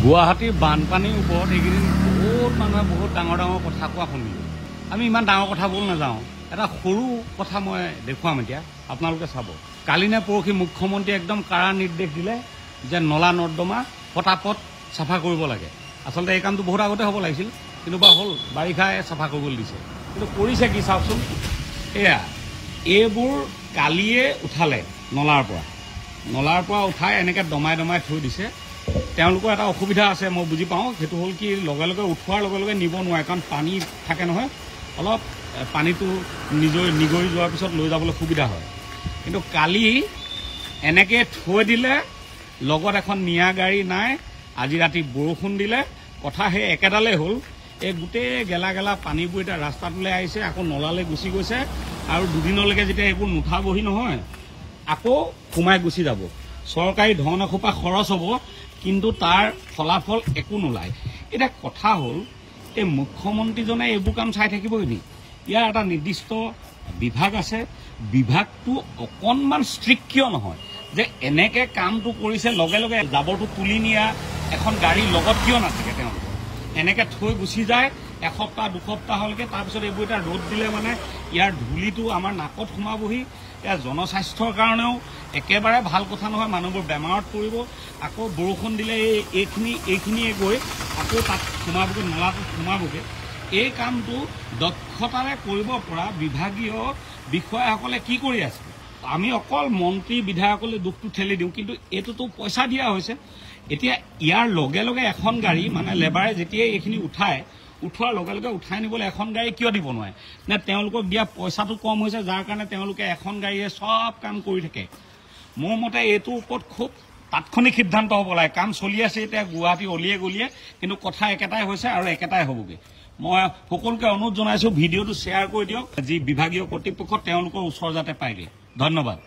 গুৱাহাটীৰ বানপানীৰ ওপৰত এইকেইদিন বহুত মানুহে বহুত ডাঙৰ ডাঙৰ কথা কোৱা শুনিলোঁ। আমি ইমান ডাঙৰ কথাবোৰ নাযাওঁ, এটা সৰু কথা মই দেখুৱাম এতিয়া, আপোনালোকে চাব। কালি নে পৰহি মুখ্যমন্ত্ৰীয়ে একদম কাৰা নিৰ্দেশ দিলে যে নলা নৰ্দমা পটাপট চাফা কৰিব লাগে। আচলতে এই কামটো বহুত আগতে হ'ব লাগিছিল, কিন্তু বা হ'ল বাৰিষাই চাফা কৰিবলৈ দিছে। কিন্তু কৰিছে কি চাওকচোন, এয়া এইবোৰ কালিয়ে উঠালে নলাৰ পৰা উঠাই এনেকৈ দমাই দমাই থৈ দিছে। তেওঁলোকৰ এটা অসুবিধা আছে, মই বুজি পাওঁ, সেইটো হ'ল কি লগে লগে উঠোৱাৰ লগে লগে নিব নোৱাৰে, কাৰণ পানী থাকে নহয়, অলপ পানীটো নিগৰি যোৱাৰ পিছত লৈ যাবলৈ সুবিধা হয়। কিন্তু কালি এনেকৈ থৈ দিলে, লগত এখন নিয়া গাড়ী নাই, আজি ৰাতি বৰষুণ দিলে, কথা সেই একেডালেই হ'ল। এই গোটেই গেলা গেলা পানীবোৰ এতিয়া ৰাস্তাটোলৈ আহিছে, আকৌ নলালৈ গুচি গৈছে, আৰু দুদিনলৈকে যেতিয়া এইবোৰ নুঠাবহি নহয়, আকৌ সোমাই গুচি যাব। চৰকাৰী ধন এসোপা খৰচ হ'ব, কিন্তু তাৰ ফলাফল একো নোলায়। এতিয়া কথা হ'ল, এই মুখ্যমন্ত্ৰীজনে এইবোৰ কাম চাই থাকিবই নি? ইয়াৰ এটা নিৰ্দিষ্ট বিভাগ আছে, বিভাগটো অকণমান ষ্ট্ৰিক্ট কিয় নহয় যে এনেকৈ কামটো কৰিছে, লগে লগে জাবৰটো তুলি নিয়া এখন গাড়ী লগত কিয় নাথাকে? তেওঁলোকৰ এনেকৈ থৈ গুচি যায় এসপ্তাহ দুসপ্তাহলৈকে, তাৰপিছত এইবোৰ এতিয়া ৰ'দ দিলে মানে ইয়াৰ ধূলিটো আমাৰ নাকত সোমাবহি। এয়া জনস্বাস্থ্যৰ কাৰণেও একেবাৰে ভাল কথা নহয়, মানুহবোৰ বেমাৰত পৰিব। আকৌ বৰষুণ দিলে এইখিনিয়ে গৈ আকৌ তাত সোমাবগৈ, নলাটোত সোমাবগৈ। এই কামটো দক্ষতাৰে কৰিব পৰা বিভাগীয় বিষয়াসকলে কি কৰি আছে? আমি অকল মন্ত্ৰী বিধায়কলৈ দুখটো ঠেলি দিওঁ, কিন্তু এইটোতো পইচা দিয়া হৈছে। এতিয়া ইয়াৰ লগে লগে এখন গাড়ী মানে লেবাৰে যেতিয়াই এইখিনি উঠোৱাৰ লগে লগে উঠাই নিবলৈ এখন গাড়ী কিয় দিব নোৱাৰে? নে তেওঁলোকক দিয়া পইচাটো কম হৈছে, যাৰ কাৰণে তেওঁলোকে এখন গাড়ীয়ে চব কাম কৰি থাকে? মোৰ মতে এইটোৰ ওপৰত খুব তাৎক্ষণিক সিদ্ধান্ত হ'ব লাগে। কাম চলি আছে এতিয়া গুৱাহাটী অলিয়ে গলিয়ে, কিন্তু কথা একেটাই হৈছে আৰু একেটাই হ'বগৈ। মই সকলোকে অনুৰোধ জনাইছোঁ, ভিডিঅ'টো শ্বেয়াৰ কৰি দিয়ক, যি বিভাগীয় কৰ্তৃপক্ষ তেওঁলোকৰ ওচৰ যাতে পায়গৈ। ধন্যবাদ।